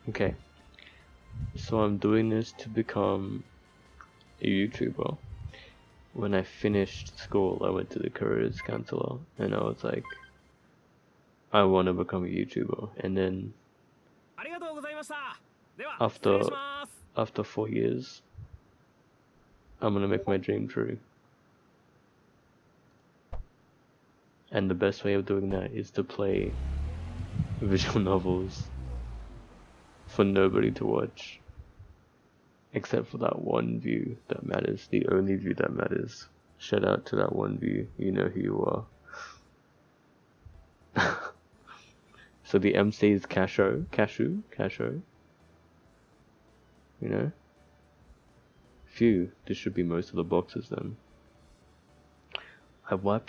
Okay, so I'm doing this to become a YouTuber. When I finished school, I went to the careers counselor and I was like, I want to become a YouTuber. And then after 4 years, I'm gonna make my dream true. And the best way of doing that is to play visual novels for nobody to watch. Except for that one view that matters, the only view that matters. Shout out to that one view, you know who you are. So the MC is Casho, you know? Phew, this should be most of the boxes then. I wiped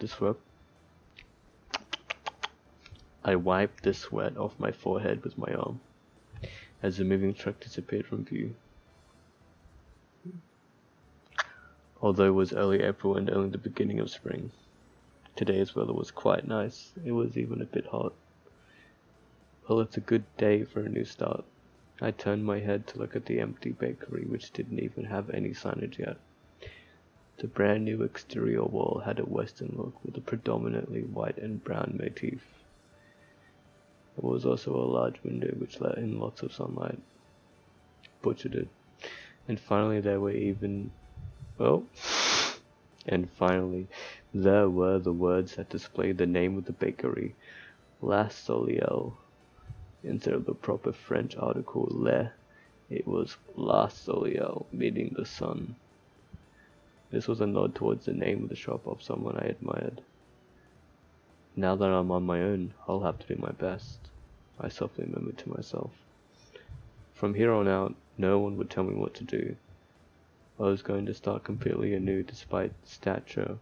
the sweat off my forehead with my arm, as the moving truck disappeared from view. Although it was early April and only the beginning of spring, today's weather was quite nice. It was even a bit hot. Well, it's a good day for a new start. I turned my head to look at the empty bakery, which didn't even have any signage yet. The brand new exterior wall had a western look with a predominantly white and brown motif. There was also a large window which let in lots of sunlight. Butchered it. And finally there were the words that displayed the name of the bakery, La Soliel. Instead of the proper French article Le, it was La Soliel, meaning the sun. This was a nod towards the name of the shop of someone I admired. Now that I'm on my own, I'll have to do my best, I softly murmured to myself. From here on out, no one would tell me what to do. I was going to start completely anew despite the stature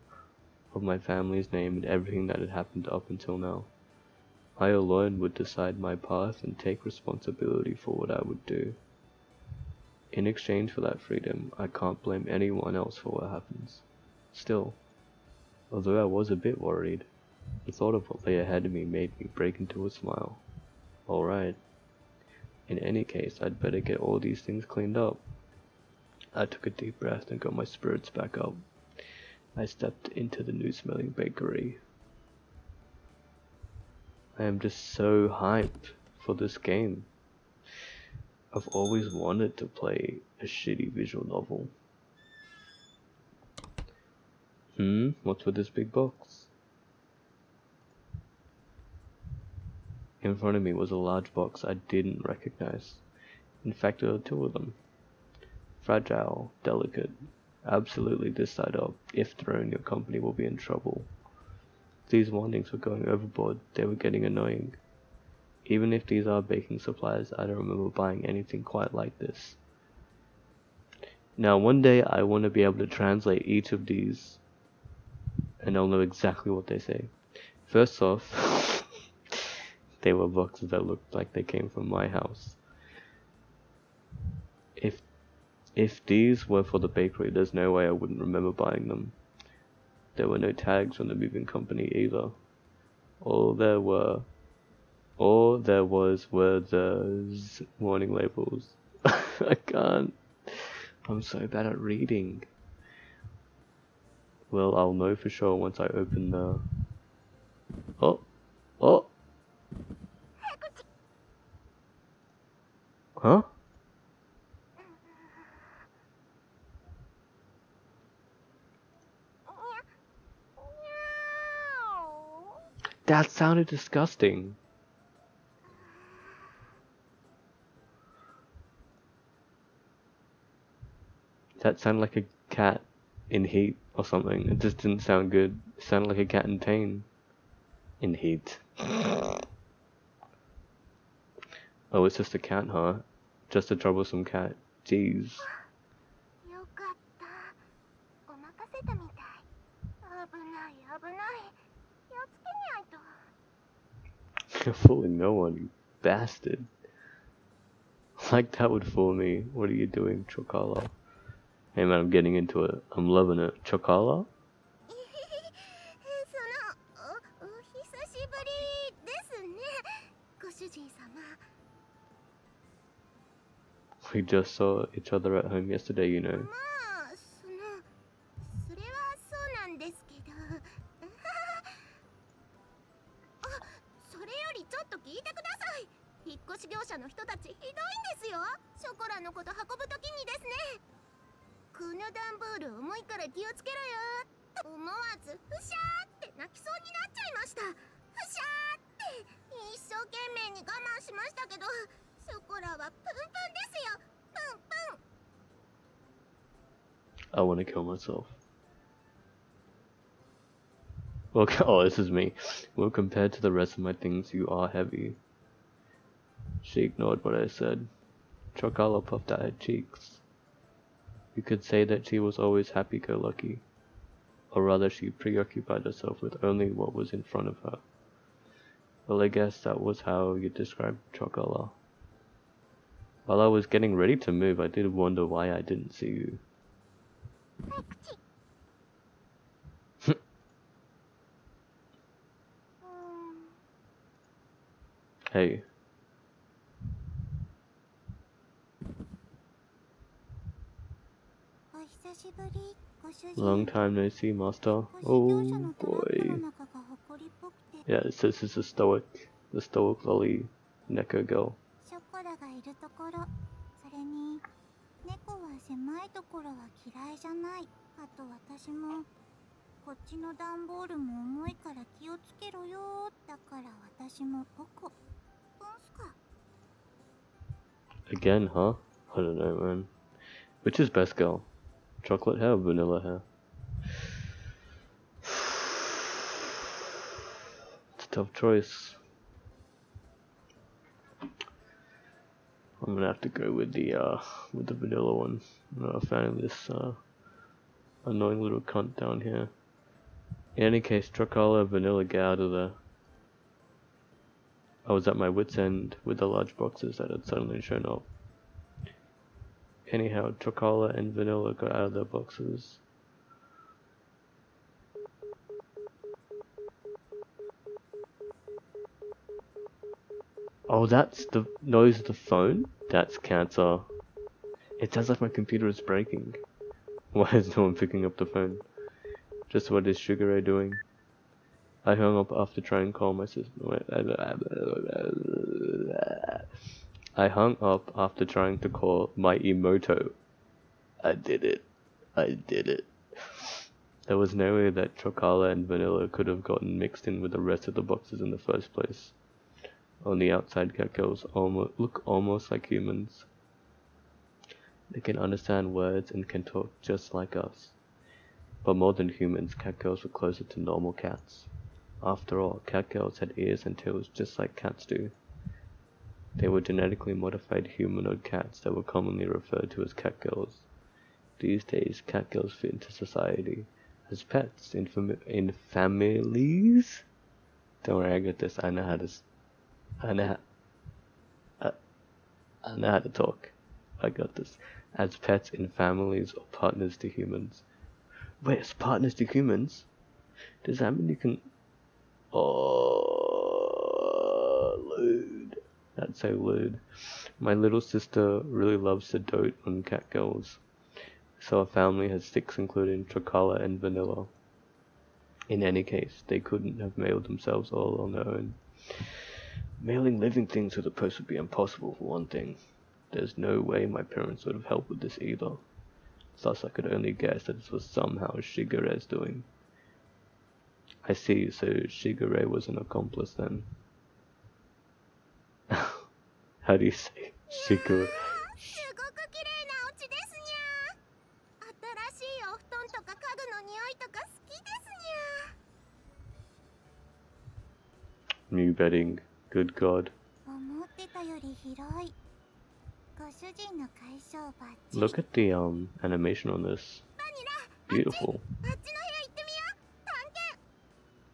of my family's name and everything that had happened up until now. I alone would decide my path and take responsibility for what I would do. In exchange for that freedom, I can't blame anyone else for what happens. Still, although I was a bit worried, the thought of what lay ahead of me made me break into a smile. Alright. In any case, I'd better get all these things cleaned up. I took a deep breath and got my spirits back up. I stepped into the new-smelling bakery. I am just so hyped for this game. I've always wanted to play a shitty visual novel. What's with this big box? In front of me was a large box I didn't recognize. In fact, there were two of them. Fragile, delicate, absolutely this side up. If thrown, your company will be in trouble. These warnings were going overboard. They were getting annoying. Even if these are baking supplies, I don't remember buying anything quite like this. Now, one day I want to be able to translate each of these, and I'll know exactly what they say. First off, they were boxes that looked like they came from my house. If these were for the bakery, there's no way I wouldn't remember buying them. There were no tags from the moving company either. All there was were the warning labels. I can't. I'm so bad at reading. Well, I'll know for sure once I open the... Oh! Huh? That sounded disgusting. That sounded like a cat in heat or something. It just didn't sound good. It sounded like a cat in pain. In heat. Oh, it's just a cat, huh? Just a troublesome cat. Jeez. You're fooling no one, you bastard. Like that would fool me. What are you doing, Chocala? Hey man, I'm getting into it. I'm loving it. Chocala? We just saw each other at home yesterday, you know. まあそれはそうなんですけどあ、それよりちょっと聞いてください。引っ越し業者の人たちひどいんですよ。ショコラのこと運ぶときにですね。この段ボール重いから気をつけろよ。思わずふしゃーって泣きそうになっちゃいました。ふしゃーって一生懸命に我慢しましたけど、ショコラはプンプンですよ。プンプン。 I want to kill myself. Well, oh, this is me. Well, compared to the rest of my things, you are heavy. She ignored what I said. Chokala puffed out her cheeks. You could say that she was always happy-go-lucky. Or rather, she preoccupied herself with only what was in front of her. Well, I guess that was how you described Chokala. While I was getting ready to move, I did wonder why I didn't see you. Hey. Long time no see, master. Oh boy. Yeah, it says it's the stoic lolly Neko girl. こっちの段ボールも重いから気をつけろよ。だから私もポコ。ポンスか。 Again, huh? I don't know, man. Which is best, girl? Chocolate hair or vanilla hair? It's a tough choice. I'm gonna have to go with the vanilla one. I'm not a fan of this annoying little cunt down here. In any case, Chocolate vanilla, get out of there. I was at my wit's end with the large boxes that had suddenly shown up. Anyhow, Chocolate and vanilla got out of their boxes. Oh, that's the noise of the phone? That's cancer. It sounds like my computer is breaking. Why is no one picking up the phone? Just what is Sugar Ray doing? I hung up after trying to call my sister. I hung up after trying to call my Emoto. I did it. I did it. There was no way that Chocala and Vanilla could have gotten mixed in with the rest of the boxes in the first place. On the outside, cat girls look almost like humans. They can understand words and can talk just like us. But more than humans, cat girls were closer to normal cats. After all, cat girls had ears and tails just like cats do. They were genetically modified humanoid cats that were commonly referred to as cat girls. These days, cat girls fit into society as pets in families. Don't worry, I got this. I know how to talk. I got this. As pets in families or partners to humans. Wait, as partners to humans? Does that mean you can... Oh, lewd. That's so lewd. My little sister really loves to dote on cat girls. So our family has 6, including Chocala and Vanilla. In any case, they couldn't have mailed themselves all on their own. Mailing living things to the post would be impossible for one thing. There's no way my parents would have helped with this either. Thus I could only guess that this was somehow Shigeru's doing. I see, so Shigeru was an accomplice then. How do you say Shigeru? New bedding, good God. Look at the animation on this. Beautiful.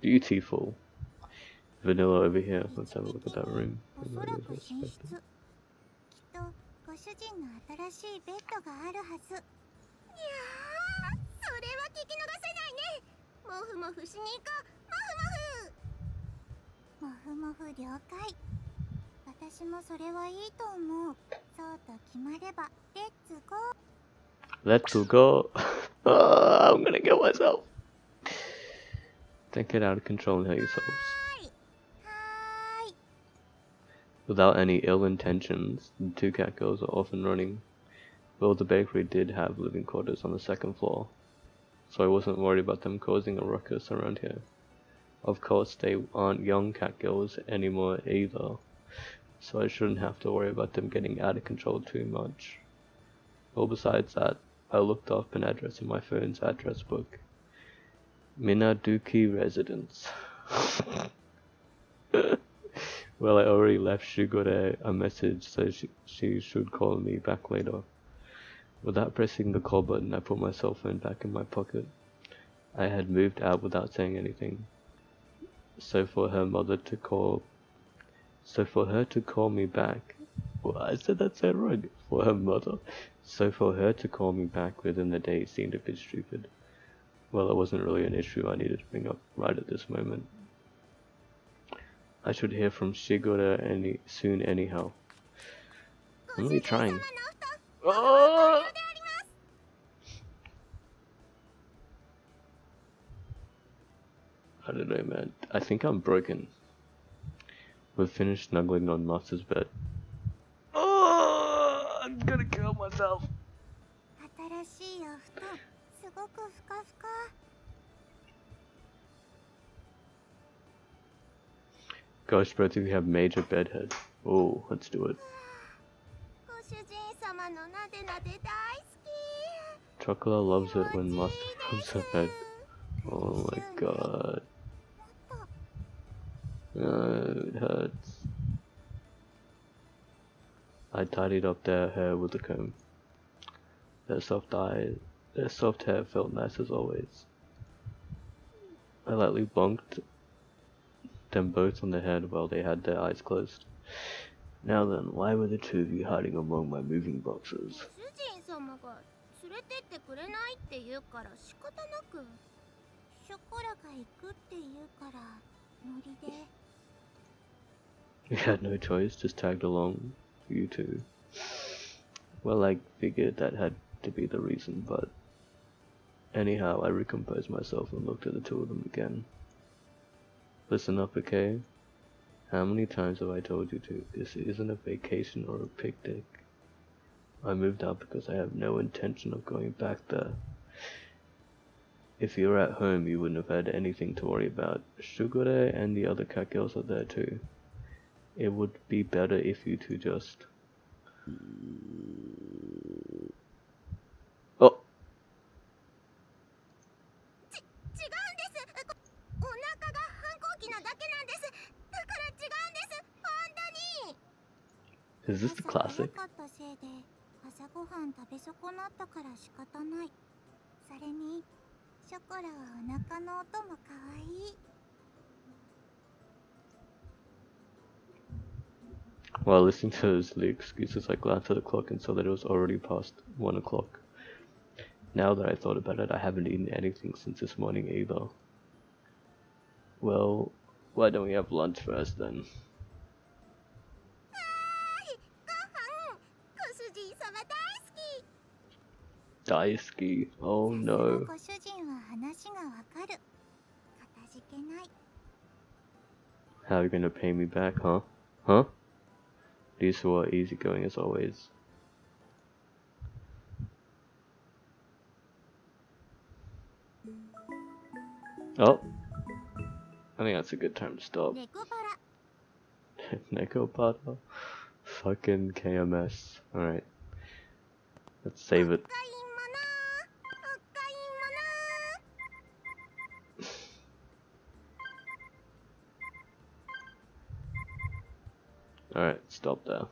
Beautiful. Vanilla over here. Let's have a look at that room. Let's go. I'm gonna kill myself. Don't get out of control and hurt yourselves. Without any ill intentions, the two cat girls are off and running. Well, the bakery did have living quarters on the second floor, so I wasn't worried about them causing a ruckus around here. Of course, they aren't young cat girls anymore either, so I shouldn't have to worry about them getting out of control too much. Well, besides that, I looked up an address in my phone's address book. Minaduki Residence. Well, I already left Shigure a message, so she should call me back later. Without pressing the call button, I put my cell phone back in my pocket. I had moved out without saying anything. So for her to call me back, well, I said that so wrong. For her mother. So for her to call me back within the day seemed a bit stupid. Well, it wasn't really an issue I needed to bring up right at this moment. I should hear from Shigure soon anyhow. I'm really trying. Oh! I don't know, man. I think I'm broken. We've finished snuggling on Master's bed. Oh! I'm gonna kill myself. Gosh, bro, do we have major bedhead? Oh, let's do it. Chocolate loves it when Master rubs her head. Oh my god. It hurts. I tidied up their hair with a comb. Their soft hair felt nice as always. I lightly bonked them both on the head while they had their eyes closed. Now then, why were the two of you hiding among my moving boxes? We had no choice, just tagged along, you two. Well, I figured that had to be the reason, but anyhow, I recomposed myself and looked at the two of them again. Listen up, okay? How many times have I told you to? This isn't a vacation or a picnic. I moved out because I have no intention of going back there. If you were at home, you wouldn't have had anything to worry about. Shugure and the other cat girls are there too. It would be better if you two just... Oh! Is this the classic? While listening to those silly excuses, I glanced at the clock and saw that it was already past 1 o'clock. Now that I thought about it, I haven't eaten anything since this morning either. Well, why don't we have lunch first then? Daisuke, oh no. How are you gonna pay me back, huh? Huh? These two are easygoing as always. Oh, I think that's a good time to stop. Nekopara? Fucking KMS. Alright. Let's save it. Alright, stop there.